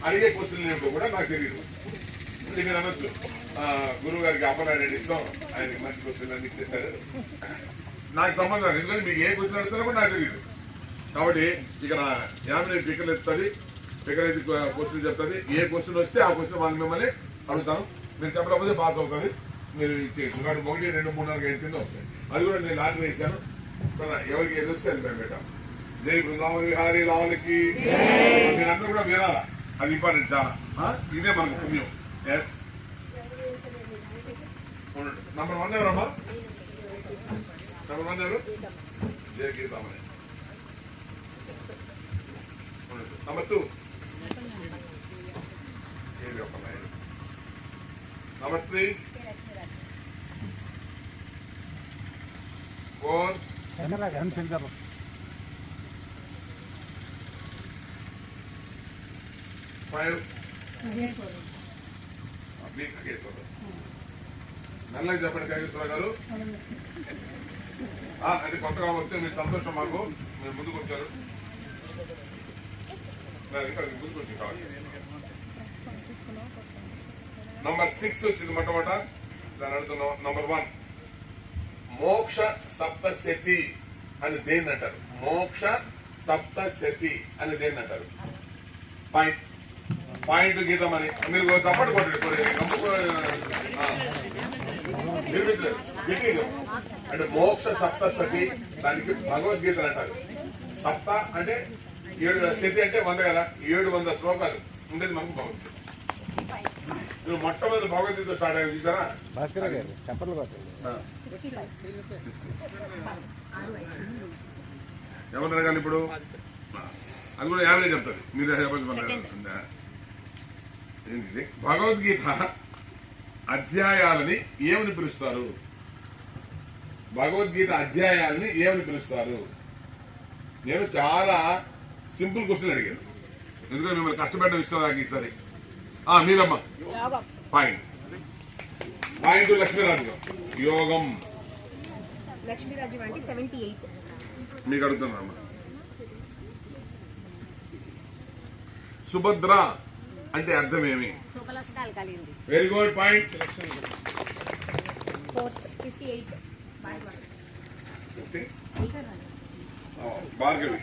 అడిగే క్వశ్చన్ ఏమిటో కూడా నాకు తెలియదు. మీరు అనొచ్చు గురువు గారికి అప్పనాయుడు ఇష్టం, ఆయనకి మంచి క్వశ్చన్ అన్ని తెస్తాడు, నాకు సంబంధం ఎందుకంటే మీకు ఏ క్వశ్చన్ అడుగుతారో కూడా నాకు తెలియదు. కాబట్టి ఇక్కడ యామిని పిక్కలు ఎత్తుంది, పిక్కలు ఎత్తి క్వశ్చన్ చెప్తుంది. ఏ క్వశ్చన్ వస్తే ఆ క్వశ్చన్ వాళ్ళు మిమ్మల్ని అడుగుతాం. మీరు చెప్పకపోతే పాస్ అవుతుంది, మీరు ఇచ్చేయచ్చు. కాబట్టి 1, 2, 3, 4, 5 కింద వస్తాయి. అది కూడా నేను లాటరీ వేశాను. సరే ఎవరికి ఏది వస్తే అది మేము పెట్టాం. జై బృందావన విహారీ లావులకి. మీరందరూ కూడా వినాలా, అది ఇంపార్టెంట్ చాలా. ఇదే మనకు పుణ్యం. ఎస్ నంబర్ 1 ఎవరమ్మా? నంబర్ 1 ఎవరు? జయ గీతామని. నంబర్ 2 నంబర్ 3 4 5 నల్లకి చెప్పండి కాగేశ్వర గారు. అంటే కొత్తగా వస్తే మీ సంతోషం మాకు, మీరు ముందుకు వచ్చారు. ఇంకా ముందుకు వచ్చి కావాలి. నంబర్ 6 వచ్చింది మొట్టమొదట. దాని అడుగుతున్నాం. నంబర్ 1 మోక్ష సప్తశతి అని దేన్ని అంటారు? మోక్ష సప్తశతి అని దేన్ని అంటారు? పాయింట్ గీతమని మీరు చప్పటి కొట్టండి. అంటే మోక్ష సప్తశతి, దానికి భగవద్గీత అంటారు. సప్త అంటే 7, శతి అంటే 100 కదా, 700 శ్లోకాలు ఉండేది మనకు భగవద్గీత. నువ్వు మొట్టమొదటి భగవద్గీత స్టార్ట్ అయ్యి చూసారా? ఎవరు అడగాలి ఇప్పుడు? అది కూడా 50 చెప్తుంది. మీరు భగవద్గీత అధ్యాయాలని ఏమని పిలుస్తారు? భగవద్గీత అధ్యాయాలని ఏమని పిలుస్తారు? నేను చాలా సింపుల్ క్వశ్చన్ అడిగాను, ఎందుకంటే మిమ్మల్ని కష్టపెట్టడం ఇష్టం నాకు ఈసారి. మీరమ్మా పాయింట్ లక్ష్మీరాజు యోగం మీకు అడుగుతున్నామ్మా. సుభద్ర అంటే అర్థం ఏమి? Very good point. భార్గవి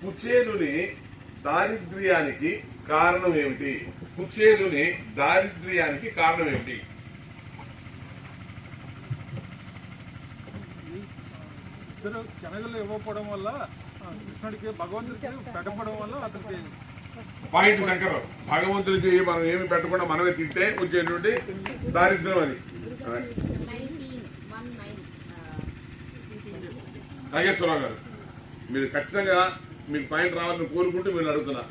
కుచేలుని దారిద్ర్యానికి కారణం ఏమిటి? కుచేలుని దారిద్ర్యానికి కారణం ఏమిటి? ఇద్దరు శనగలు ఇవ్వకపోవడం వల్ల, కృష్ణుడికి భగవంతుడికి పెట్టకపోవడం వల్ల అతనికి పాయింట్. శంకర్ భగవంతుడికి మనం ఏమి పెట్టకుండా మనమే తింటే వచ్చేటువంటి దారిద్ర్యం అది. నాగేశ్వరరావు గారు మీరు ఖచ్చితంగా మీకు పాయింట్ రావాలని కోరుకుంటూ మీరు అడుగుతున్నా.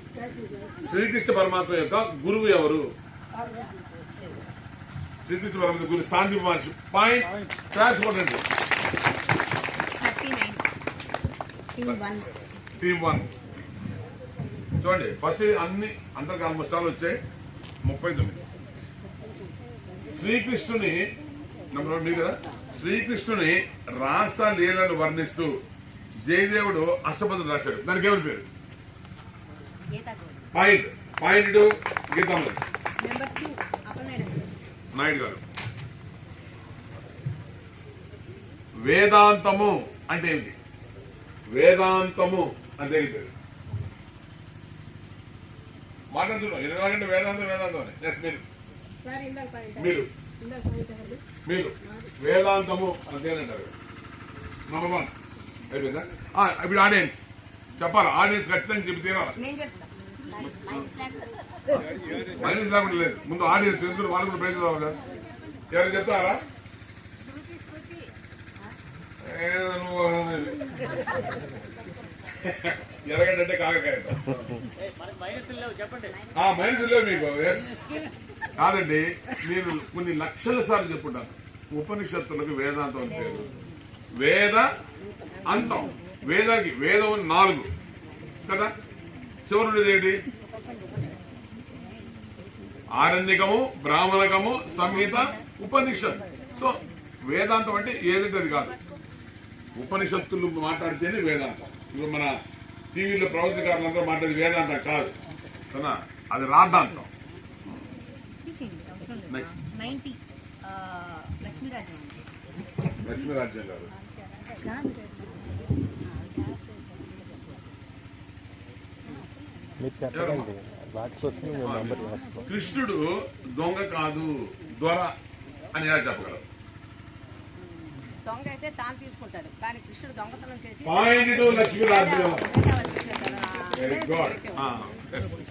శ్రీకృష్ణ పరమాత్మ యొక్క గురువు ఎవరు? శ్రీకృష్ణ పరమాత్మ గురువు శాంతి మహర్షి. పాయింట్ క్లాస్ కొట్టండి. టీమ్ 1 చూడండి. ఫస్ట్ అన్ని అందరికి ఆల్మోస్ట్ ఆల్ వచ్చాయి. 39 శ్రీకృష్ణుని నంబర్ 1 కదా. శ్రీకృష్ణుని రాసలీలను వర్ణిస్తూ జయదేవుడు అష్టపదులు రాశాడు. దానికి ఎవరి పేరు? పాయింట్ 2 గీతామణి నాయుడు గారు. వేదాంతము అంటే ఏంటి? వేదాంతము అంటే ఏంటి పేరు? మాట్లాడుతున్నాం 20 గంటలు వేదాంతం అని. మీరు వేదాంతము అంతేనంటారు. నంబర్ 1 అయిపోయిందా? ఇప్పుడు ఆడియన్స్ చెప్పాలా? ఆడియన్స్ ఖచ్చితంగా చెప్పి తీరాలి. మైనస్ లేకుండా లేదు. ముందు ఆడియన్స్ ఎందుకు వాళ్ళు కూడా ప్రైజ్ కావాలి కదా. ఎవరు చెప్తారా? ఎరగంటే కాకకాయ మైనస్ లేవు మీకు. కాదండి, మీరు కొన్ని లక్షల సార్లు చెప్పుంటారు ఉపనిషత్తులకు వేదాంతం అని పేరు. వేద అంతం. వేదానికి వేదం 4 కదా. చివరి ఏంటి? ఆరణ్యకము, బ్రాహ్మణకము, సంహిత, ఉపనిషత్. సో వేదాంతం అంటే ఏదంటే అది కాదు. ఉపనిషత్తులు మాట్లాడితేనే వేదాంతం. ఇప్పుడు మన టీవీలో ప్రవచనకారులందరూ మాట్లాడేది వేదాంతం కాదు, అవునా? అది రాద్ధాంతం. నెక్స్ట్ 90 లక్ష్మీరాజ్యం లక్ష్మీరాజ్యం గారు. కృష్ణుడు దొంగ కాదు, దొర అని ఎలా చెప్పగలరు? దొంగ అయితే తాను తీసుకుంటాడు, కానీ కృష్ణుడు దొంగతనం చేసి point 2 Lakshmirajyam. Very good.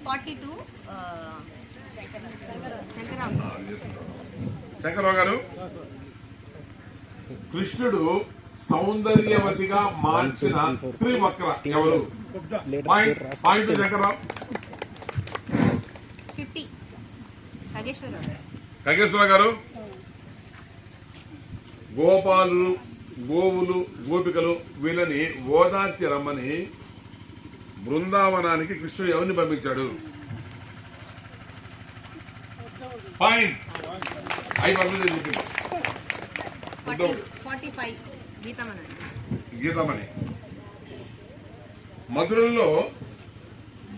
42 Shankar Rao గారు, కృష్ణుడు సౌందర్యవతిగా మార్చిన త్రివక్ర ఎవరు? పాయింట్ శంకరరావు. 50 ఖగేశ్వరరావు. ఖగేశ్వర గారు, గోపాలు, గోవులు, గోపికలు వీళ్ళని ఓదార్చి రమ్మని బృందావనానికి కృష్ణుడు ఎవరిని పంపించాడు? పాయింట్. 5% 45 గీతమని. గీతమని. మధురలో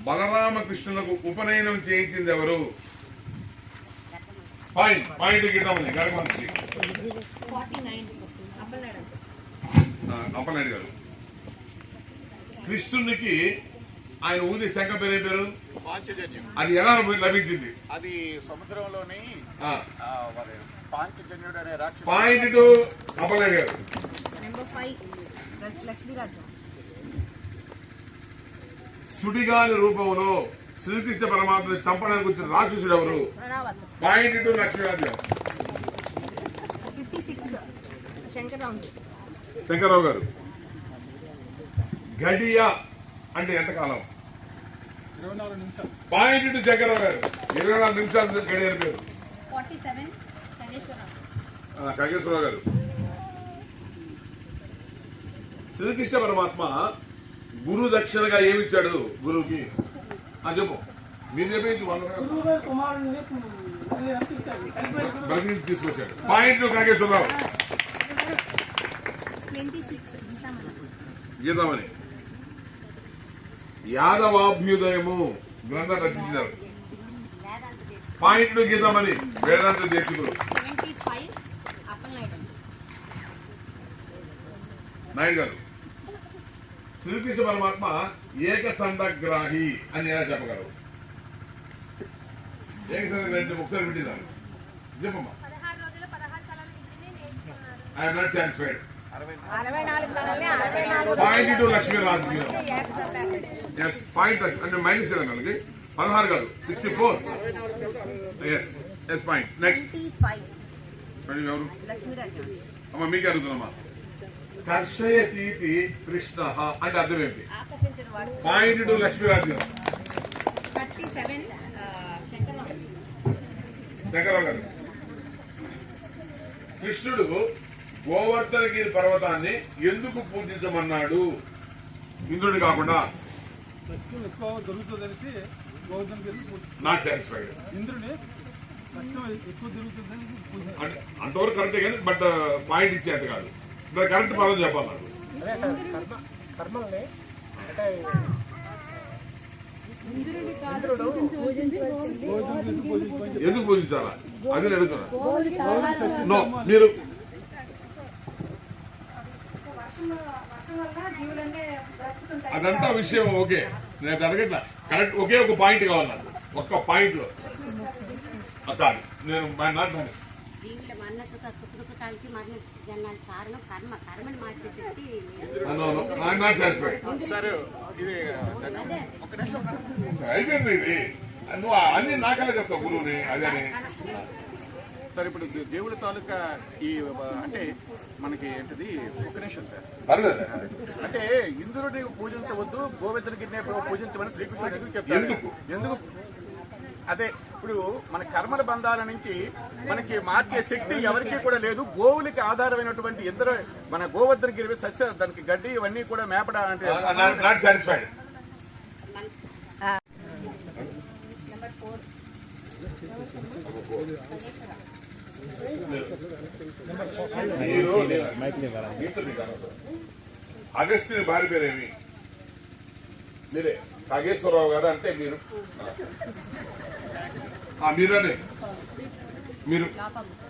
బలరామకృష్ణులకు ఉపనయనం చేయించింది ఎవరు? పాయింట్ గీతమని. గర్భంశి 49 అప్పలనాయుడు గారు. కృష్ణునికి ఆయన ఊరి శంఖ పేరు ఏం పేరు? పాంచజన్యం. అది ఎలా లభించింది? అది సముద్రంలోని పాంచజన్యుడు అనే రాక్షసుడు. పాయింట్ 2 అప్పలనాయుడు గారు. నెంబర్ 5 లక్ష్మీరాజ్యం. సుడిగాలి రూపంలో శ్రీకృష్ణ పరమాత్మని చంపడానికి వచ్చిన రాక్షసుడు ఎవరు? ప్రణావత్. పాయింట్ 2 లక్ష్మీరాజ్యం. 56 శంకరరావు గారు. గడియ అంటే ఎంతకాలం? 24 నిమిషాలు. పాయింట్ 2 శంకరరావు గారు. 24 నిమిషాలు గడియ అని పేరు. 47 ఖగేశ్వరరావు. ఖగేశ్వరరావు గారు. శ్రీకృష్ణ పరమాత్మ గురు దక్షిణగా ఏమిచ్చాడు గురువుకి? చెప్పు, మీరు చెప్పేది బ్రతికి తీసుకొచ్చాడు. పాయింట్ ఖగేశ్వరరావు. 26 గీతామణి. యాదవాభ్యుదయము గ్రంథం రచించారు. పాయింట్ గీతామణి. వేదాంత దేశికులు. 75 అప్పలనాయుడు. నాయుడు గారు. శ్రీకృష్ణ పరమాత్మ ఏకసంధగ్రాహి అని ఎలా చెప్పగలరు? ఏకసంధగ్రాహి అంటే ఒకసారి వింటున్నారు, చెప్పమ్మా. 16 రోజులు 16 కళలు విద్యని నేర్చుకున్నారు. I'm not satisfied. 64 కళల్ని 64 పాయింట్ 2 లక్ష్మీరాజ్యం. ఎస్, పాయింట్ అంటే మైనస్ వాళ్ళకి 16 కాదు, 64. Yes yes, point. నెక్స్ట్ 25 ఎవరు? లక్ష్మీరాజ్యం. అమ్మ మీకు అడుగుతున్నామా. కర్షయతీతి కృష్ణ అంటే అర్థం ఏంటి? ఆకర్షించిన వాడు. పాయింట్ 2 లక్ష్మీరాజ్యం. 37 శంకరరావు. శంకరరావు గారు. కృష్ణుడు గోవర్ధనగిరి పర్వతాన్ని ఎందుకు పూజించమన్నాడు ఇంద్రుడి కాకుండా? లక్ష్యం ఎక్కువ దొరుకుతుందనేసి గోవర్ధన్ గారికి నాట్ సాటిస్ఫైడ్. ఇంద్రుని లక్ష్యం ఎక్కువ దొరుకుతుందని పూజించారు. అంటే అంతవరకు కరెక్టే కానీ బట్ పాయింట్ ఇచ్చేంత కాదు. దాని కరెక్ట్ పదం చెప్పాలి నాకు. ఎందుకు పూజించాలా అది నేను అడుగుతున్నా. నో, మీరు అదంతా విషయం ఓకే, నేను అడగట్లా. కరెక్ట్ ఒకే ఒక పాయింట్ కావాలి నాకు, ఒక్క పాయింట్ లో కాదు. నేను నాట్ మ్యానేజ్. జీవుల మరణ సుఖదుఖాలకి మరణ జనానికి కారణం కర్మ. కర్మని మార్చే శక్తి నాట్ సాటిస్ఫైడ్. సరే, ఇది ఒక నిమిషం. అయిపోయింది ఇది. నువ్వు అన్ని నాకనే చెప్తావు గురువుని అదని. సార్, ఇప్పుడు దేవుడి తాలూకా ఈ అంటే మనకి ఏంటిది ఒక నిమిషం సార్. పర్లేదు. అంటే ఇంద్రుడిని పూజించవద్దు, గోవిందుడిని పూజించమని శ్రీకృష్ణుడు ఎందుకు చెప్తారు? ఎందుకు? అదే ఇప్పుడు మన కర్మల బంధాల నుంచి మనకి మార్చే శక్తి ఎవరికి కూడా లేదు. గోవులకి ఆధారమైనటువంటి ఇద్దరు మన గోవర్ధనగిరి సస్య దానికి గడ్డి ఇవన్నీ కూడా మేపడా అంటే నాట్ సాటిస్ఫైడ్. నెంబర్ 4 అగస్త్యుని భార్య పేరేమి? మీరే నాగేశ్వరరావు గారు అంటే మీరు మీరనే మీరు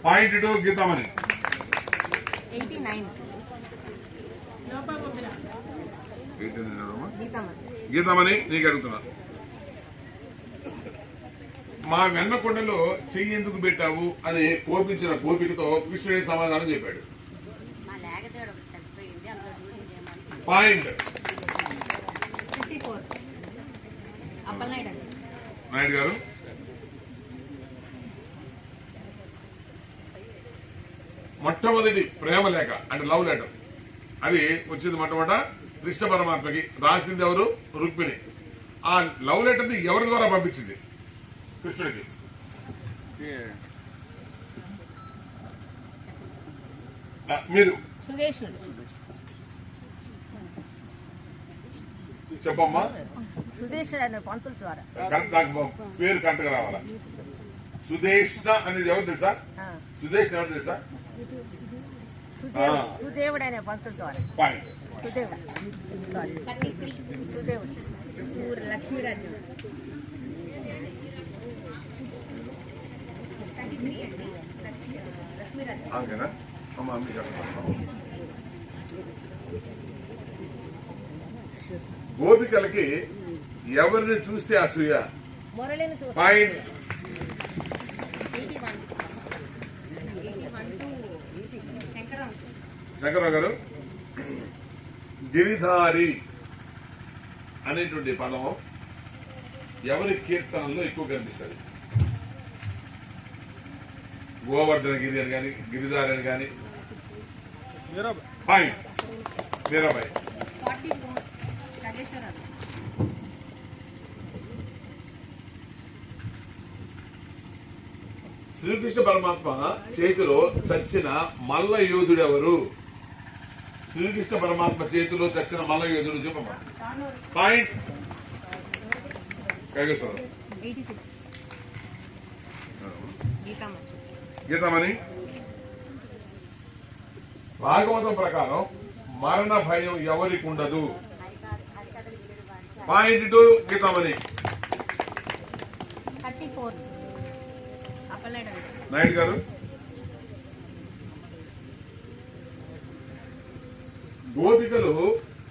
పాయింట్ 2 గీతామని 89 గీతామని నీకు అడుగుతున్నా. మా వెన్నకొండలో చెయ్యి ఎందుకు పెట్టావు అని కోపించిన కోపికతో కృష్ణుడి సమాధానం చెప్పాడు. మా లేగదేవుడు ఒకటి చనిపోయింది, అందులో దూరం చేయమని. పాయింట్ 54 అప్పలనాయుడు అండి. నాయుడు గారు మొట్టమొదటి ప్రేమ లేఖ అంటే లవ్ లెటర్ అది వచ్చింది మొట్టమొదట కృష్ణ పరమాత్మకి, రాసింది ఎవరు? రుక్మిణి. ఆ లవ్ లెటర్ ని ఎవరి ద్వారా పంపించింది కృష్ణుడికి? మీరు సుదేశుడు చెప్పమ్మా. సుదేశుడు అనే పంతుల ద్వారా. నాకు పేరు కరెక్ట్గా రావాలా? సుదేష్ణ అనేది ఎవరు తెలుసా? సుదేష్ణ ఎవరు తెలుసా? సుదేవుడు అనే పంతుల ద్వారా. పాయింట్ సుదేవుడు 33 సుదేవుడు ఊరు లక్ష్మీరాజ్యం 33 అండి. లక్ష్మీరాజ్యం అంతేనా అమ్మా? మీకు గోపికలకి ఎవరిని చూస్తే అసూయ? మురళిని చూస్తాడు. పాయింట్ 81 శంకరం శంకరరావు గారు గిరిధారి అనేటువంటి పదం ఎవరి కీర్తనల్లో ఎక్కువ కనిపిస్తుంది? గోవర్ధన గిరి అని కానీ గిరిధారి అని కానీ. మీరాబాయ్. పాయింట్ మీరాబాయి. 44 రాజేశ్వరరావు శ్రీకృష్ణ పరమాత్మ చేతిలో చచ్చిన మల్ల యోధుడు ఎవరు? శ్రీకృష్ణ పరమాత్మ చేతిలో చచ్చిన మల్ల యోధుడు చెప్పమ్మా. పాయింట్ కాగేశ్వరరావు. 86 గీతామచ్చి గీతమని భాగవతం ప్రకారం మరణ భయం ఎవరికి ఉండదు? హరికథలు వీరుడు వారికి పాయింట్ 2 గీతమని 34 అప్పలనాయుడు అండి. నాయుడు గారు గోపికలు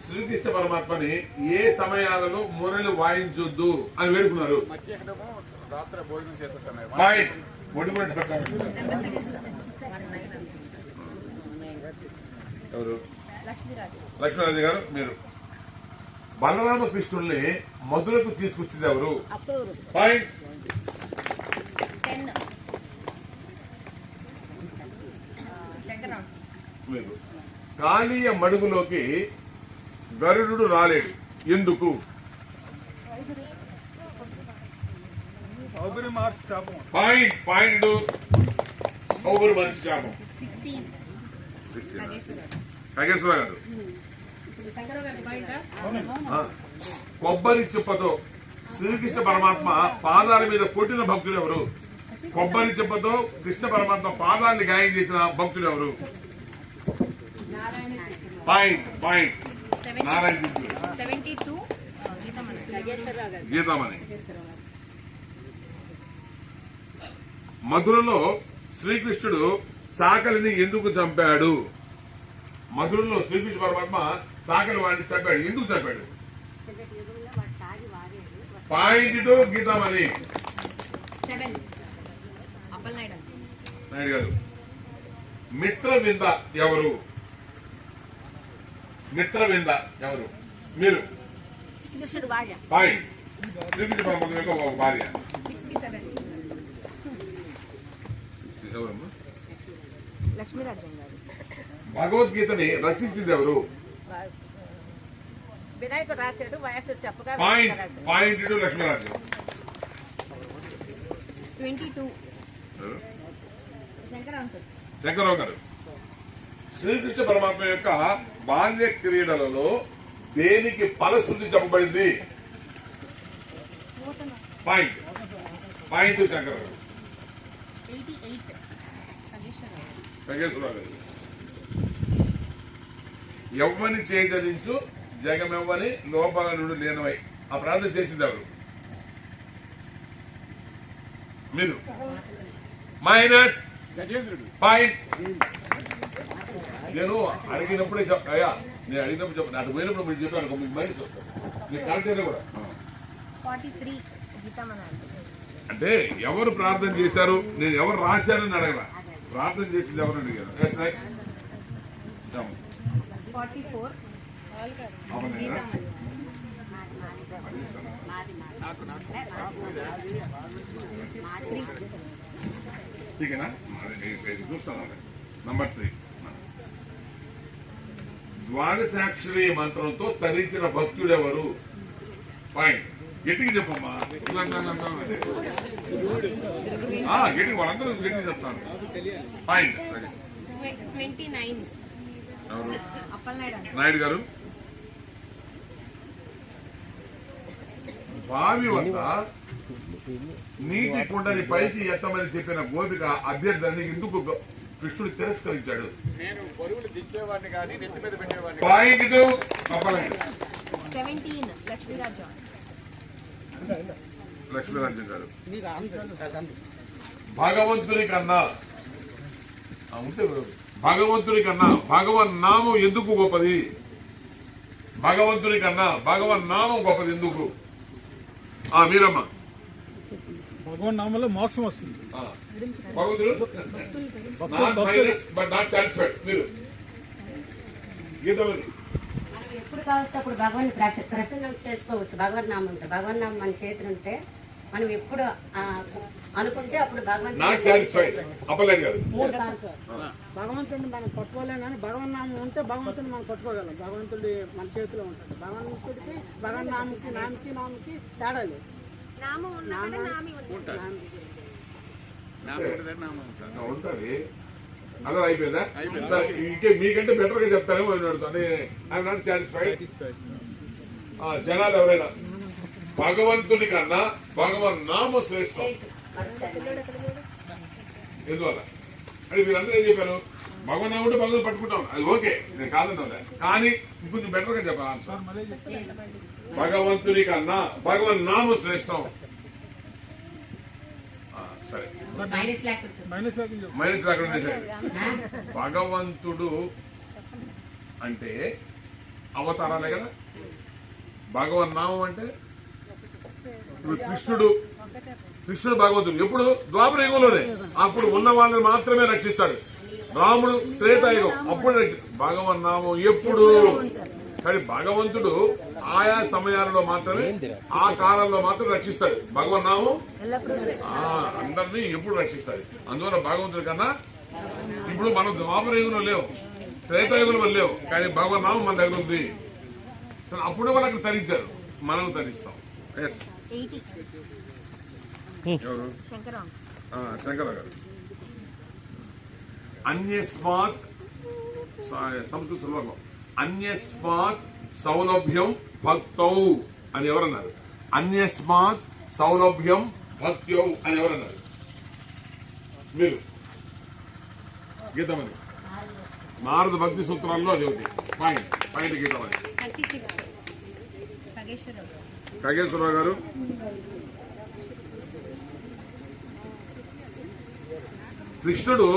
శ్రీకృష్ణ పరమాత్మని ఏ సమయాలలో మురళి వాయించొద్దు అని వేడుకున్నారు? మధ్యాహ్నము రాత్రి భోజనం చేసే సమయం. పాయింట్ ఒడిపడి ఎవరు? లక్ష్మీరాజ్యం లక్ష్మీరాజు గారు మీరు బలరామకృష్ణుల్ని మధురకు తీసుకొచ్చింది ఎవరు? అప్పుడు పాయింట్ 10 శంకరం మీరు కాళీయ మడుగులోకి గరుడు రాలేడు ఎందుకు? సౌకర్యం మార్చి శాపం. పాయింట్ సౌబరు మంచి శాపం. 16 రాజేశ్వరరావు నాగేశ్వరరావు గారు ఇప్పుడు శంకరం గారి పాయింట్ ఆ, కొబ్బరి చిప్పతో శ్రీకృష్ణ పరమాత్మ పాదాల మీద కొట్టిన భక్తుడు ఎవరు? కొబ్బరి చిప్పతో కృష్ణ పరమాత్మ పాదాన్ని గాయం చేసిన భక్తుడు ఎవరు? పాయింట్ నారాయణ చిత్తూరు. 72 గీతామచ్చి గీతామణి. మధురలో శ్రీకృష్ణుడు చాకలిని ఎందుకు చంపాడు? మధురలో శ్రీకృష్ణ పరమాత్మ చాకలి వాడిని చంపాడు, ఎందుకు చంపాడు? కిందటి యుగంలో వాడు తాగి వారేడు. పాయింట్ 2 గీతామణి 7 అప్పలనాయుడు అండి. నాయుడు గారు మిత్రవింద ఎవరు? మిత్రవింద ఎవరు? మీరు కృష్ణుడు భార్య. పాయింట్ శ్రీకృష్ణ పరమాత్మ యొక్క ఒక భార్య 67 ఎవరమ్మా? లక్ష్మీరాజ్యం గారు. భగవద్గీతని రచించింది ఎవరు? వినాయకుడు రాశాడు, వయస్సు చెప్పగా పాయింట్ రాశాడు. పాయింట్ 2 లక్ష్మీరాజ్యం. 22 శంకరం శంకరరావు గారు శ్రీకృష్ణ పరమాత్మ యొక్క బాల్య క్రీడలలో దేనికి ఫలశ్రుతి చెప్పబడింది? పాయింట్ శంకరరావు. 88 రాజేశ్వరరావు వెంకటేశ్వరరావు గారు ఎవ్వని చేజరించు జగమెవ్వని లోపల నుండి లేనవై ఆ ప్రార్థన చేసింది ఎవరు? మీరు. Minus point. నేను అడిగినప్పుడే అయ్యా, నేను అడిగినప్పుడు చెప్పండి, అటు పోయినప్పుడు మీరు చెప్పాను మీకు మైనస్ వస్తుంది. మీకు కరెక్ట్ అయినా కూడా 43 గీతమన అంటే ఎవరు ప్రార్థన చేశారు, నేను ఎవరు రాశారని అడగరా, ప్రార్థన చేసింది ఎవరు అడిగారు. నెక్స్ట్ 44 అవునా? ఠీకేనా? చూస్తాను. నంబర్ 3 ద్వాదశాక్షరి మంత్రంతో తరించిన భక్తుడెవరు? ఫైన్. గట్టిగా చెప్పమ్మా. గట్టిగా వాళ్ళందరూ గట్టిగా చెప్తాను. ఫైన్. 29 ఎవరు? అప్పలనాయుడు. నాయుడు గారు. బావి వద్ద నీటి కుండని పైకి ఎత్తమని చెప్పిన గోపిక అభ్యర్థిని ఎందుకు కృష్ణుడు తిరస్కరించాడు? నేను బరువులు దించేవాడిని కానీ నెత్తి మీద పెట్టేవాడిని. పాయింట్ అప్పలనాయుడు. 17 లక్ష్మీరాజు. లక్ష్మీరాజ్యం గారు. భగవంతుని కన్నా ఉంటే భగవంతుని కన్నా భగవన్ నామం ఎందుకు గొప్పది? భగవంతుని కన్నా భగవన్ నామం గొప్పది ఎందుకు? మీరమ్మా. భగవాన్ నామంలో మోక్షం వస్తుంది. భగవంతుడు not minus but not satisfied. మీరు గీత మనం ఎప్పుడు కావస్తే అప్పుడు భగవాన్ ప్రసన్నం చేసుకోవచ్చు. భగవన్ నామం ఉంటే, భగవన్ నామం మన చేతులు ఉంటే మనం ఎప్పుడు అనుకుంటే అప్పుడు భగవంతుడు నాట్ సాటిస్ఫైడ్. అప్పలేదు గారు. 3 సార్లు భగవంతుడిని మనం పట్టుకోలేం కానీ భగవన్ నామం ఉంటే భగవంతుడిని మనం పట్టుకోగలం. భగవంతుడి మన చేతిలో ఉంటుంది. భగవంతుడికి భగవన్ నామకి తేడా లేదు. నామం ఉన్నక్కడ నామి ఉంటుంది. ఉంటుంది. అదే అయిపోయిందా? ఇంకే మీకంటే బెటర్ గా చెప్తానేమో అడుగుతాను. I'm not satisfied. జనాలు ఎవరైనా భగవంతుని కన్నా భగవన్ నామ శ్రేష్టం. ఎందువల్ల అంటే వీళ్ళందరూ ఏం చెప్పారు? భగవన్ నాముడు భగవంతుడు పట్టుకుంటాం, అది ఓకే, నేను కాదన్నా. కానీ ఇంకొంచెం బెటర్ గా చెప్పాను ఆన్సర్. భగవంతుని కన్నా భగవన్ నామ శ్రేష్టం. సరే, మైనస్ లేకుండా మైనస్ లేకుండా భగవంతుడు అంటే అవతారాలే కదా. భగవన్ నామం అంటే ఇప్పుడు కృష్ణుడు భగవంతుడు ఎప్పుడు ద్వాపర యుగంలోనే, అప్పుడు ఉన్న వాళ్ళని మాత్రమే రక్షిస్తాడు. రాముడు త్రేతాయుగం, అప్పుడు భగవన్ నామం ఎప్పుడు. కానీ భగవంతుడు ఆయా సమయాలలో మాత్రమే, ఆ కాలంలో మాత్రం రక్షిస్తాడు. భగవన్ నామం అందరినీ ఎప్పుడు రక్షిస్తాడు. అందువల్ల భగవంతుడి కన్నా ఇప్పుడు మనం ద్వాపర యుగంలో లేవు, త్రేతాయుగంలో లేవు, కానీ భగవన్ నామం మన దగ్గర ఉంది. సరే, అప్పుడు వాళ్ళకి తరించారు, మనం తరిస్తాం. ఎస్ 80 ఎవరు? శంకరాం. శంకర గారు. అన్యస్మాత్ సంస్కృత శ్లోకం, అన్యస్మాత్ సౌలభ్యం భక్తౌ అని ఎవరన్నారు? అన్యస్మాత్ సౌలభ్యం భక్త్యౌ అని ఎవరన్నారు? మీరు. గీతమని నారద భక్తి సూత్రాల్లో అది ఒకటి. పాయింట్ గీతమని. 36 ఖగేశ్వరరావు. ఖగేశ్వరరావు గారు. కృష్ణుడు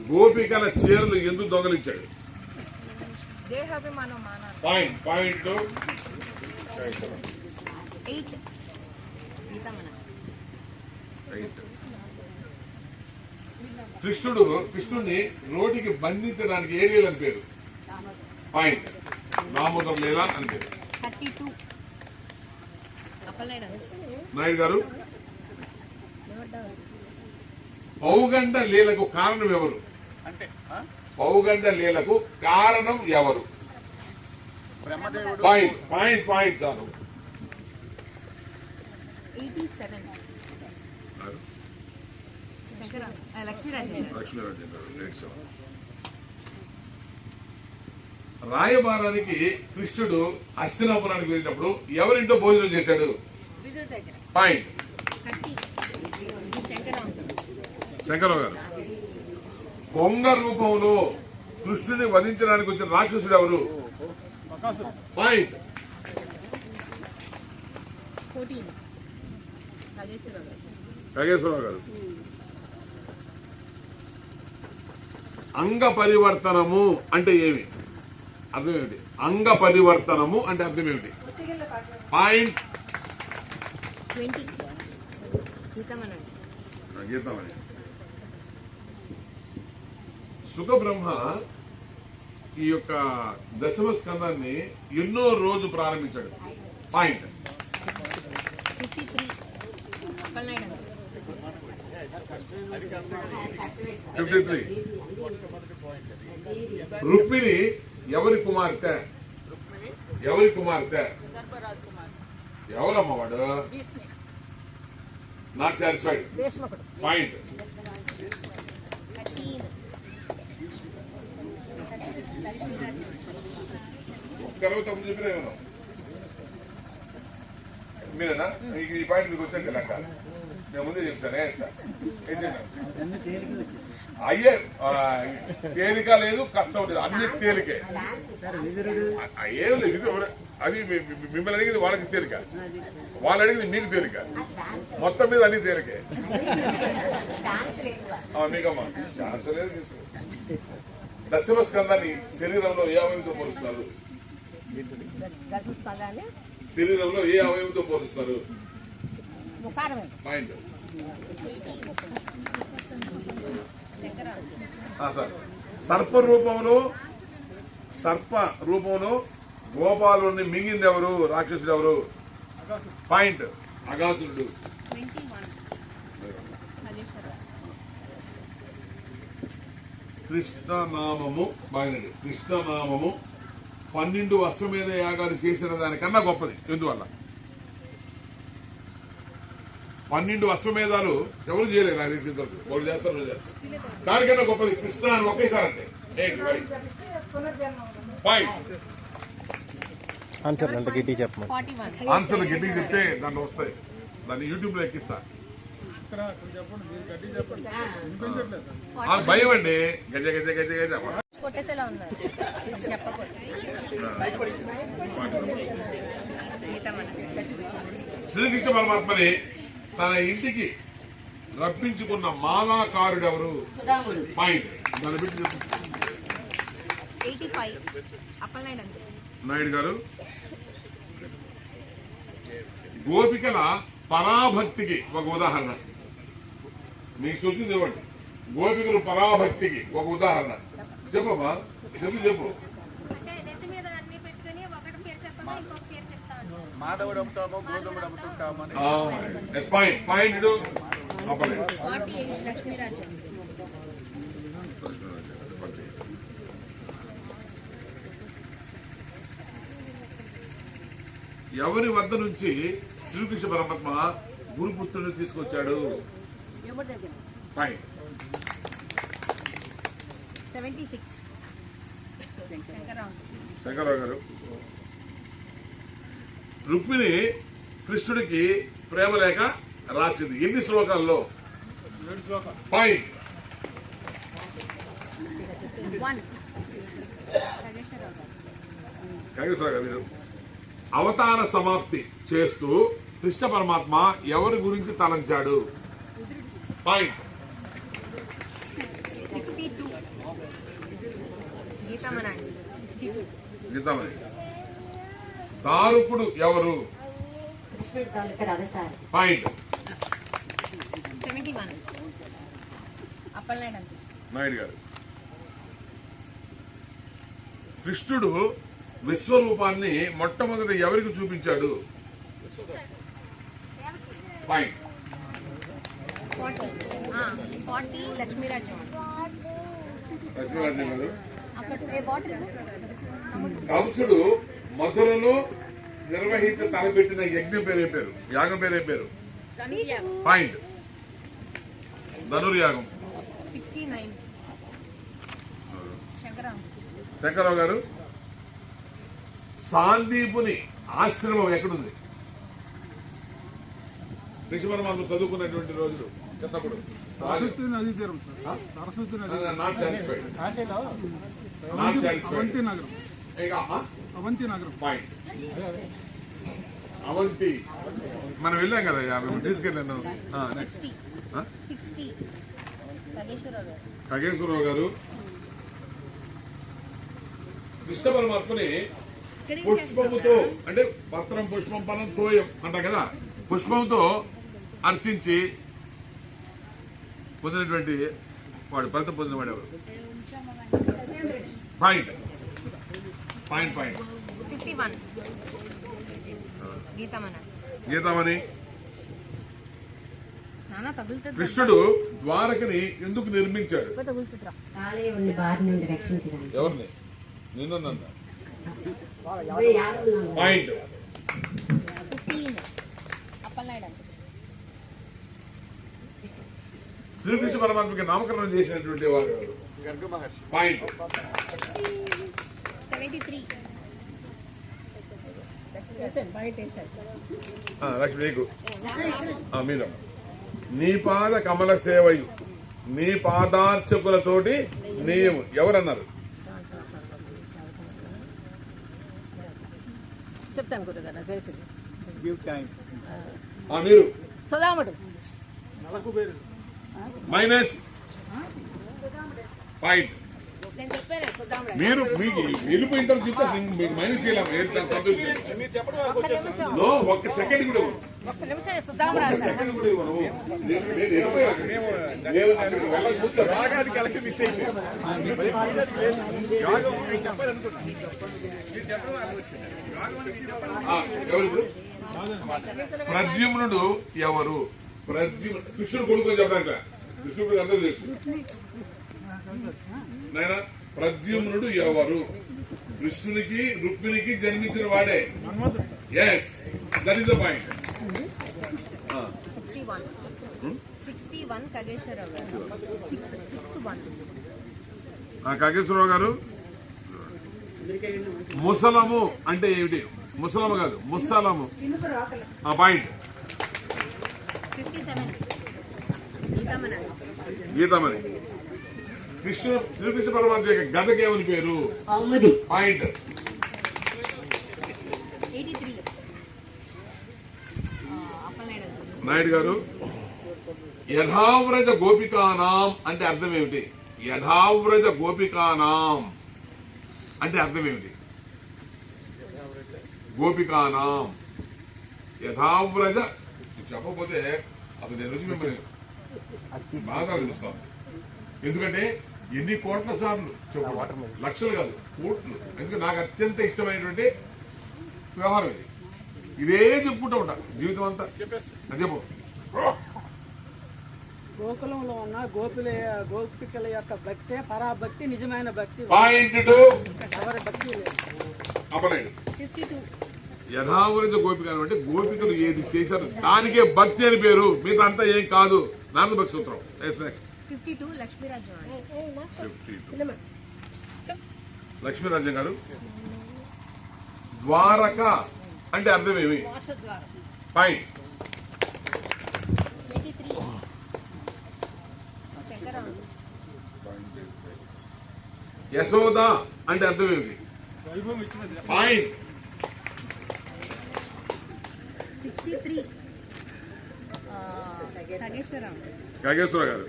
గోపికల చీరలు ఎందుకు దొంగలించాడు? దేహాభిమానం మానాలి. పాయింట్ 8 గీతమన. కృష్ణుడిని రోటికి బంధించడానికి ఏ లీల అని పేరు? పాయింట్ దామోదర లీల అని పేరు. 32 అప్పలనాయుడు. నాయుడు గారు. పౌగండ లీలకు కారణం ఎవరు? అంటే పౌగండ లీలకు కారణం ఎవరు? బ్రహ్మదేవుడు. పాయింట్ చాలు. 87 శంకరాం. లక్ష్మీరాజు. లక్ష్మీరాజన్ గారు. 87. రాయబారానికి కృష్ణుడు హస్తినాపురానికి వెళ్ళినప్పుడు ఎవరింటో భోజనం చేశాడు? విదురు దగ్గర. పాయింట్ 30 శంకరాం. శంకరరావు గారు. కొంగ రూపంలో కృష్ణుని వధించడానికి వచ్చిన రాక్షసుడు ఎవరు? బకాసురు. పాయింట్ 14 రాజేశ్వరరావు గారు. నాగేశ్వరరావు గారు. అంగ పరివర్తనము అంటే ఏమి అర్థం ఏమిటి? అంగ పరివర్తనము అంటే అర్థం ఏమిటి? పాయింట్ 20 గీతమనండి. గీతామని. సుఖబ్రహ్మ ఈ యొక్క దశమ స్కందాన్ని ఎన్నో రోజు ప్రారంభించాడు. పాయింట్ 53 అప్పలనాయుడు గారు. 53. రుక్మిణి ఎవరి కుమార్తె? ఎవరి కుమార్తె? ఎవరమ్మ వాడు? Not satisfied. భీష్మకుడు. పాయింట్ 13 తర్వాత తప్పు చెప్పినా ఏమన్నా మీరేనా? ఈ పాయింట్ మీకు వచ్చాక లెక్క నేను ముందే చెప్తాను. అయ్యే తేలిక లేదు, కష్టం లేదు, అన్ని తేలికే. ఏం లేదు, ఇది అది మిమ్మల్ని అడిగింది వాళ్ళకి తేలిక, వాళ్ళు అడిగింది మీకు తేలిక, మొత్తం మీద అన్ని తేలికే. మీకమ్మా ఛాన్స్ లేదు. దశమ స్కందాన్ని శరీరంలో ఏ అవయవంతో పోలుస్తారు? శరీరంలో ఏ అవయవంతో పోలుస్తారు? పాయింట్ సర్ప రూపంలో గోపాలుని మింగింది ఎవరు? రాక్షసుడు ఎవరు? పాయింట్ అగాసురుడు. 21 రాజేశ్వరరావు. కృష్ణనామము బాగినది. కృష్ణనామము 12 అశ్వమేధ యాగాలు చేసిన దానికన్నా గొప్పది. ఎందువల్ల? 12 అశ్వమేధాలు ఎవరు చేయలేదు నాకు తెలిసిన వరకు. వాళ్ళు చేస్తారు, వాళ్ళు చేస్తారు. దానికన్నా గొప్పది కృష్ణ అని ఒకేసారి అంటే పాయింట్. ఆన్సర్ అంటే గట్టి చెప్పమని. 41 ఆన్సర్లు గట్టిగా చెప్తే దాన్ని వస్తాయి. దాన్ని యూట్యూబ్ లో ఎక్కిస్తా. ఇక్కడ చెప్పండి, మీరు గట్టి చెప్పండి. వినిపించట్లేదు. వాళ్ళకి భయం అండి. గజ గజ గజ గజ కొట్టేసేలా ఉన్నారు చెప్పకూడదు. గీతమనండి. శ్రీకృష్ణ పరమాత్మని తన ఇంటికి రప్పించుకున్న మాలాకారుడు ఎవరు? సుధాముడు. పాయింట్ దాన్ని పెట్టి 85 అప్పలనాయుడు గారు. నాయుడు గారు. గోపికల పరాభక్తికి ఒక ఉదాహరణ మీకు సూచింది ఇవ్వండి. గోపికలు పరాభక్తికి ఒక ఉదాహరణ చెప్పమ్మా. చెప్పు. అంటే నెత్తి మీద అన్ని పెట్టుకుని ఒకటి పేరు చెప్పగా ఇంకొక పేరు చెప్తాను. మాధవుడు అమ్ముతామో గోధుమడు అమ్ముతుంటామని. పాయింట్ 48 లక్ష్మీరాజు. ఎవరి వద్ద నుంచి శ్రీకృష్ణ పరమాత్మ గురుపుత్రుని తీసుకొచ్చాడు? పాయింట్ 76 శంకరరావు గారు. రుక్మిణి కృష్ణుడికి ప్రేమ లేఖ రాసింది ఎన్ని శ్లోకాల్లో? 7 శ్లోకాలు. పాయింట్ 1 రాజేశ్వరరావు గారు. కాగేశ్వరరావు గారు. అవతార సమాప్తి చేస్తూ కృష్ణ పరమాత్మ ఎవరి గురించి తలంచాడు? పాయింట్ 62 గీతమనండి. గీతామణి. దారుకుడు ఎవరు? కృష్ణుడి తాలూకా రథసారి. పాయింట్ 71 అప్పలనాయుడు గారు. నాయుడు గారు. కృష్ణుడు విశ్వరూపాన్ని మొట్టమొదట ఎవరికి చూపించాడు? పాయింట్ 40 లక్ష్మీరాజు. లక్ష్మీరాజు గారు. అక్కడ ఏ బాటిల్ కంసుడు మధురలో తలపెట్టిన యజ్ఞం పేరు పేరు యాగం పేరు పేరు? పాయింట్ ధనుర్యాగం. 69 శంకరరావు గారు. సాందీపుని ఆశ్రమం ఎక్కడుంది? కృష్ణ పరమాత్మ చదువుకున్నటువంటి రోజులు చెప్పకూడదు. సరస్వతి నదీ తీరం సార్. సరస్వతి నది. Not satisfied. అవంతి నగరం. ఇక అవంతి నగరం. పాయింట్ అవంతి మనం వెళ్ళాం కదా మేము తీసుకెళ్ళాను. నెక్స్ట్ 60 ఖగేశ్వరరావు గారు. ఖగేశ్వరరావు గారు కృష్ణ పరమాత్మని పుష్పముతో అంటే పత్రం పుష్పం పనం తోయం అంట కదా, పుష్పంతో అర్చించి పొందినటువంటి వాడు ఫలితం పొందిన వాడు ఎవరు? పాయింట్ 51 గీతమన. గీతామణి. నాన్న తగులుతుంది. కృష్ణుడు ద్వారకని ఎందుకు నిర్మించాడు? తగులుతుందిరా. ఆలయం బారి నుండి రక్షించడానికి. ఎవరిని? నిన్న యాదవులను. పాయింట్ 15 అప్పలనాయుడు. శ్రీకృష్ణ పరమాత్మకి నామకరణం చేసినటువంటి వారు ఎవరు? గర్గ మహర్షి. పాయింట్ 73 లక్ష్మి నీకు మీరు నీ పాద కమల సేవయు నీ పాదార్చకులతోటి నీవు ఎవరన్నారు? చెప్తాను గురుగారు నాకు తెలిసింది. మీరు సుధాముడు. Minus point. నేను చెప్పాను సుధాముడు. మీరు మీకు వెళ్ళిపోయిన తర్వాత చెప్తే మీకు మైనస్ చేయలేము. మీరు చెప్పడం వరకు వచ్చేస్తాను. ఒక్క సెకండ్ కూడా ఇవ్వను. ఒక్క నిమిషం సుధాముడు ఒక్క అన్నాడు. సెకండ్ కూడా ఇవ్వను. నేను వెళ్ళిపోయాను. నేను అక్కడికి వెళ్ళకపోతే రాగానికి కలిపి మిస్ అయిపోయింది. చెప్పాలనుకుంటున్నాను. మీరు చెప్పడం వరకు వచ్చింది. ఎవరు ఇప్పుడు? ప్రద్యుమ్నుడు ఎవరు? కృష్ణుడు కొడుకు చెప్పడానికి కృష్ణుడు అందరూ తెలుసు. నాయన ప్రద్యుమ్నుడు ఎవరు? కృష్ణునికి రుక్మిణికి జన్మించిన వాడే. Yes, that is the point. 61 Khageswararao గారు. 61 ఖగేశ్వరరావు గారు. ముసలము అంటే ఏమిటి? ముసలము కాదు, ముసలము. పాయింట్ 57 గీతమన. గీతామణి. శ్రీకృష్ణ పరమాత్మ యొక్క గదకేమని పేరు? కౌముది. పాయింట్ 83 అప్పలనాయుడు. నాయుడు గారు. యథావ్రజ గోపికానాం అంటే అర్థం ఏమిటి? యథావ్రజ గోపికానాం అంటే అర్థం ఏమిటి? గోపికానాం యథావ్రజ చెప్పకపోతే అసలు నేను వచ్చి మిమ్మల్ని బాగా తెలుస్తాను. ఎందుకంటే ఎన్ని కోట్ల సార్లు చెప్పు, లక్షలు కాదు కోట్లు. ఎందుకంటే నాకు అత్యంత ఇష్టమైనటువంటి వ్యవహారం ఇది. ఇదే చెప్పుకుంటూ ఉంటా జీవితం అంతా. అది చెప్పు. గోకులంలో ఉన్న గోపికల యొక్క భక్తే పరాభక్తి, నిజమైన భక్తి. పాయింట్ 2 ఎవరి భక్తి లేదు. అపలేదు. 52 యథావృత గోపికలు అంటే గోపికలు ఏది చేశారు దానికే భక్తి అని పేరు. మిగతా అంతా ఏం కాదు. నారద భక్తి సూత్రం. 52 లక్ష్మీరాజ్యం. లక్ష్మీరాజ్యం గారు. ద్వారక అంటే అర్థం ఏమి? పాయింట్ 23 శంకరరావు. యశోద అంటే అర్థం ఏమిటి? వైభవం ఇచ్చినది. పాయింట్ 63 ఖగేశ్వరరావు. ఖగేశ్వర గారు.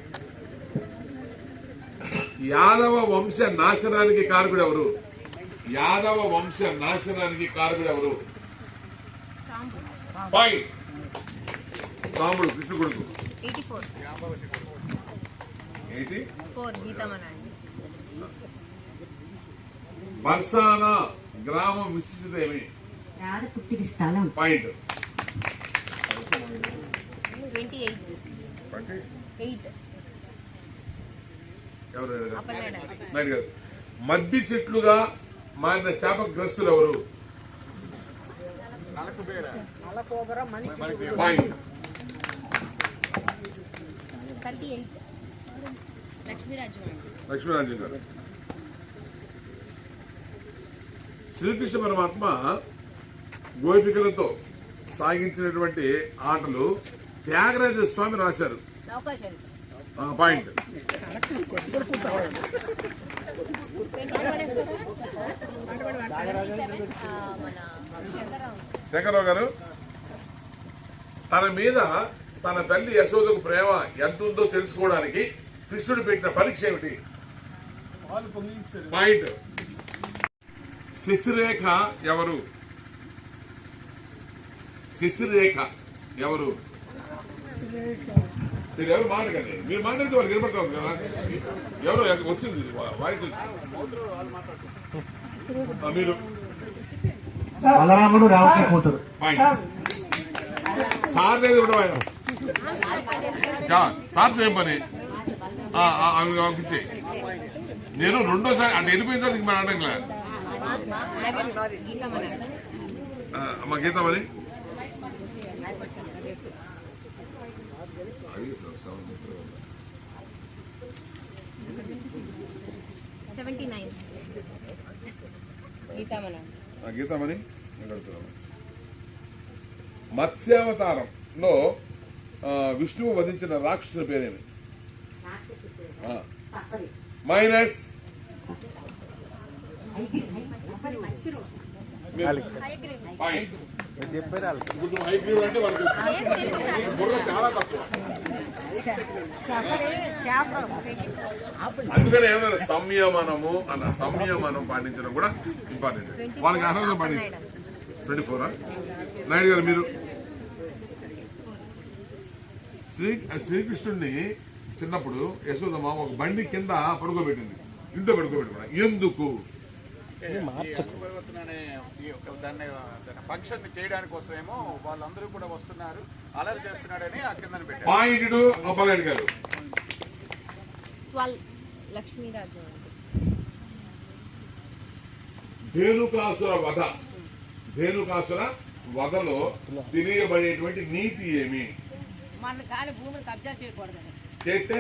యాదవ వంశ నాశనానికి కారకుడు ఎవరు? యాదవ వంశ నాశనానికి కారకుడు ఎవరు? పాయింట్ సాంబుడు కృష్ణ కొడుకు. 84 గీతమన. బర్సానా గ్రామం విశిష్టత ఏమి? రాధ పుట్టిన స్థలం. పాయింట్ 28 ఎవరు? అప్పలనాయుడు. నాయుడు గారు. మద్ది చెట్లుగా మారిన శాపగ్రస్తులు ఎవరు? నల్లపోగర మణికి పాయింట్ 38 లక్ష్మీరాజ్యం. లక్ష్మీరాజ్యం గారు. శ్రీకృష్ణ పరమాత్మ గోపికలతో సాగించినటువంటి ఆటలు త్యాగరాజ స్వామి రాశారు. అవకాశాలు. పాయింట్ 27 మన శంకరరావు. శంకరరావు గారు. తన మీద తన తల్లి యశోదకు ప్రేమ ఎంత ఉందో తెలుసుకోవడానికి కృష్ణుడు పెట్టిన పరీక్ష ఏమిటి? పాలు పొంగించారు. పాయింట్. శశిరేఖ ఎవరు? శశిరేఖ ఎవరు? మీరు ఎవరు మాట్లాడండి, మీరు మాట్లాడితే వాళ్ళు నిలబడతారు కదా. ఎవరో వచ్చింది వాయిస్ వచ్చింది. మీరు బలరాముడు రావణ కూతురు. పాయింట్. సార్ లేదు కూడా సార్ ఏం పని పంపించేయి. నేను రెండోసారి అంటే వెళ్ళిపోయిన సార్ ఇంక అడగలే. అమ్మ గీతామని 79 గీతామని మత్స్యావతారంలో విష్ణువు వధించిన రాక్షసుల పేరేమి? మైనస్. అంటే వాళ్ళకి బుర్ర చాలా తక్కువ. అందుకని ఏమన్నా సంయమనము అన్న సంయమనం పాటించడం కూడా ఇంపార్టెంట్. వాళ్ళకి అర్హత పాటించారు. 24 నాయుడు గారు మీరు శ్రీకృష్ణుడిని చిన్నప్పుడు యశోదమ్మ ఒక బండి కింద పడుకోబెట్టింది, ఇంట్లో పడుకోబెట్టుకున్నా. ఎందుకు? దాన్ని ఫంక్షన్ చేయడానికి కోసమేమో వాళ్ళందరూ కూడా వస్తున్నారు, అలర్ట్ చేస్తున్నాడని ఆ కింద పెట్టారు. పాయింట్. అప్పలనాయుడు గారు 12 లక్ష్మీరాజు. ధేనుకాసుర వధలో తెలియబడేటువంటి నీతి ఏమి? మన గాలి భూమిని కబ్జా చేయకూడదని, చేస్తే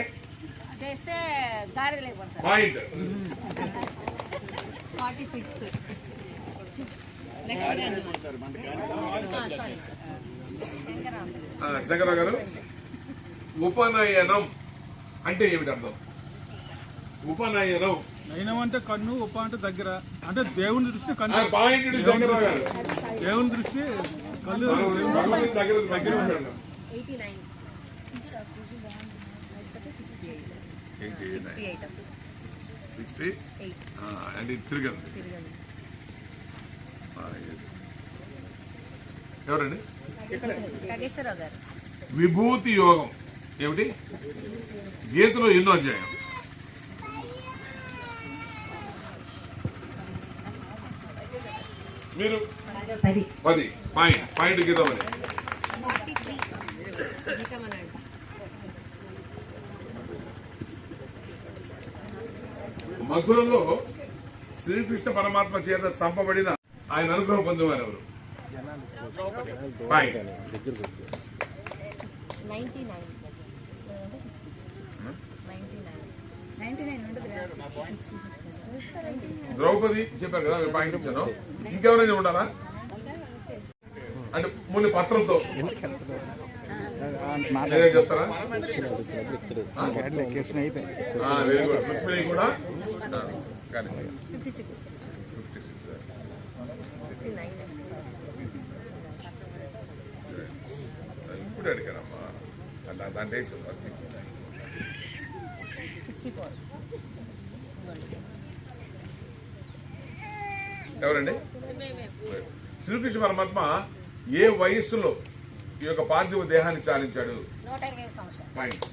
గాడిద లేకపోతే. పాయింట్. 46 శంకరరావు గారు ఉపనయనం అంటే ఏమిటి అర్థం? ఉపనయనం నయనం అంటే కన్ను, ఉప అంటే దగ్గర, అంటే దేవుని దృష్టి కన్ను. పాయింట్. శంకరరావు గారు దేవుని దృష్టి కళ్ళు భగవంతుడి దగ్గర ఉంటాడు. 89 60 అండ్ ఇది తిరగండి. ఎవరండి? ఖగేశ్వరరావు గారు. విభూతి యోగం ఏమిటి? గీతలో ఎన్నో అధ్యాయం? మీరు 10. పాయింట్ గీతమని. 43 గీతమన్నాడు. మధురలో శ్రీకృష్ణ పరమాత్మ చేత చంపబడిన ఆయన అనుగ్రహం పొందేవారు ఎవరు? పాయింట్. 99 ద్రౌపది చెప్పారు కదా, పాయింట్ ఇచ్చాను. ఇంకెవరైనా ఉండాలా? అంటే ముందు పత్రంతో చెప్తారా? Very good. రుక్మిణి కూడా కానీ 56 ఇప్పుడు అడిగానమ్మా అలా దాంట్లో 64 ఎవరండి? శ్రీకృష్ణ పరమాత్మ ఏ వయస్సులో ఈ యొక్క పార్థివ దేహాన్ని చాలించాడు? 125 సంవత్సరాలు. పాయింట్.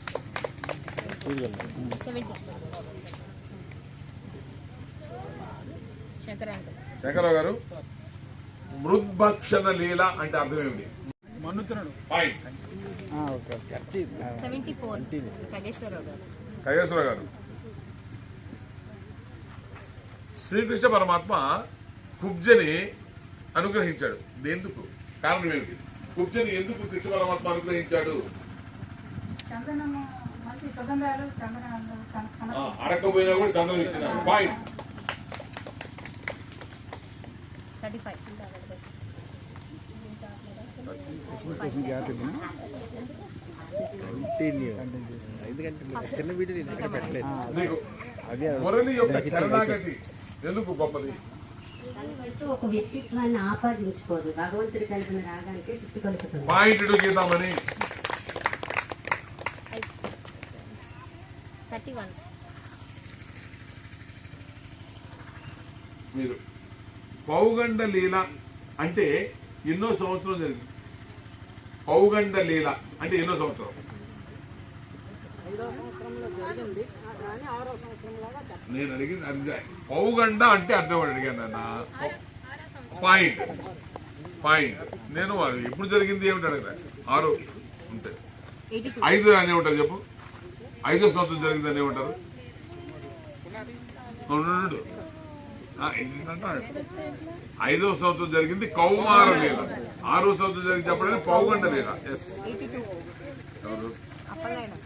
70 శంకరరావు గారు మృద్భక్షణ లీల అంటే అర్థం ఏమిటి? మన్ను తినడు. పాయింట్. 74 ఖగేశ్వరరావు గారు. ఖగేశ్వరరావు గారు శ్రీకృష్ణ పరమాత్మ కుబ్జని అనుగ్రహించాడు. ఎందుకు? కారణం ఏమిటి? కుబ్జని ఎందుకు కృష్ణ పరమాత్మ అనుగ్రహించాడు? అడగకపోయినా కూడా చంద్రం ఇచ్చినాడు. పాయింట్. 35 మురళి యొక్క శరణాగతి ఎందుకు గొప్పది? దానికంటూ ఒక వ్యక్తిత్వాన్ని ఆపాదించుకోదు. భగవంతుడి కలిపిన రాగానికి శక్తి కలుపుతుంది. పాయింట్ 2 గీతామని 31. మీరు పౌగండ లీల అంటే ఎన్నో సంవత్సరం జరిగింది. పౌగండ లీల అంటే ఎన్నో సంవత్సరం? 5వ సంవత్సరంలో జరిగింది కానీ 6వ సంవత్సరంలోగా చెప్పండి. నేను అడిగింది అది. పౌగండ అంటే అర్థం అడిగాను అన్న. పాయింట్ నేను ఎప్పుడు జరిగింది ఏమిటి అడగలే. 6 ఉంటాయి. 82. 5 అని ఉంటారు చెప్పు. 5వ సంవత్సరం జరిగింది అని ఏమంటారు? ఉండు. ఏంటంటాడు 5వ సంవత్సరం జరిగింది కౌమార లీల. 6వ సంవత్సరం జరిగింది చెప్పడానికి పౌగండ లీల. ఎస్. 82. ఎవరు? అప్పలనాయుడు.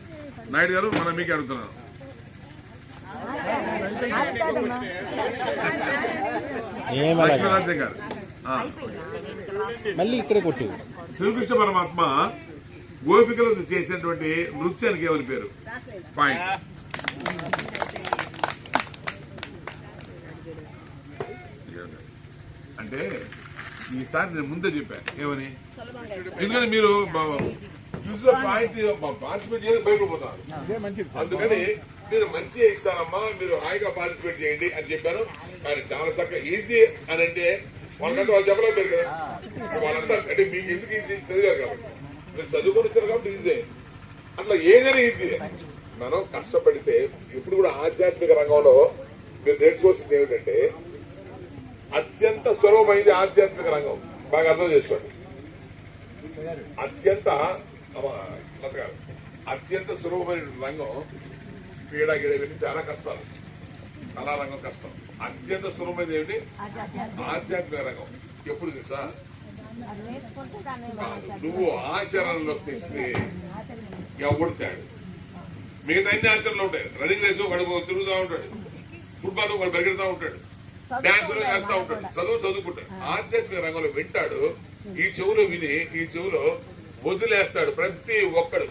నాయుడు గారు మనం మీకే అడుగుతున్నాను. లక్ష్మీరాజ్యం గారు మళ్ళీ ఇక్కడే కొట్టు. శ్రీకృష్ణ పరమాత్మ గోపికలకు చేసేటువంటి నృత్యానికి ఏమని పేరు? పాయింట్. అంటే ఈసారి నేను ముందే చెప్పాను ఏమని. ఎందుకంటే మీరు పార్టిసిపేట్ చేయడం బయటకు పోతారు. అందుకని మీరు మంచిగా ఇస్తారమ్మా, మీరు హాయిగా పార్టిసిపేట్ చేయండి అని చెప్పాను. కానీ చాలా చక్కగా ఈజీ అని అంటే వాళ్ళకంటే వాళ్ళు చెప్పలేకపోయారు కదా. వాళ్ళంతా అంటే మీకు ఎందుకు ఈజీ చదివారు కాబట్టి, మీరు చదువుకొని వచ్చారు కాబట్టి ఈజీ. అట్లా ఏదైనా ఈజీ. మనం కష్టపడితే ఇప్పుడు కూడా ఆధ్యాత్మిక రంగంలో మీరు నేర్చుకోవాల్సింది ఏమిటంటే అత్యంత సులభమైంది ఆధ్యాత్మిక రంగం. బాగా అర్థం చేసుకోండి. అత్యంత సులభమైన రంగం క్రీడా ఇవన్నీ చాలా కష్టాలు. కళా రంగం కష్టం. అత్యంత సులభమైనది ఏమిటి? ఆధ్యాత్మిక రంగం. ఎప్పుడు తెలుసా? నువ్వు ఆచరణలోకి తెస్తే ఎవడతాడు. మిగతా అన్ని ఆచరణలు ఉంటాయి. రన్నింగ్ రేసు వాడు తిరుగుతూ ఉంటాడు, ఫుట్బాల్ వాడు పరిగెడుతూ ఉంటాడు, డాన్స్ వేస్తూ ఉంటాడు, చదువుకుంటాడు. ఆధ్యాత్మిక రంగంలో వింటాడు. ఈ చెవులో విని ఈ చెవులో వదిలేస్తాడు ప్రతి ఒక్కడు.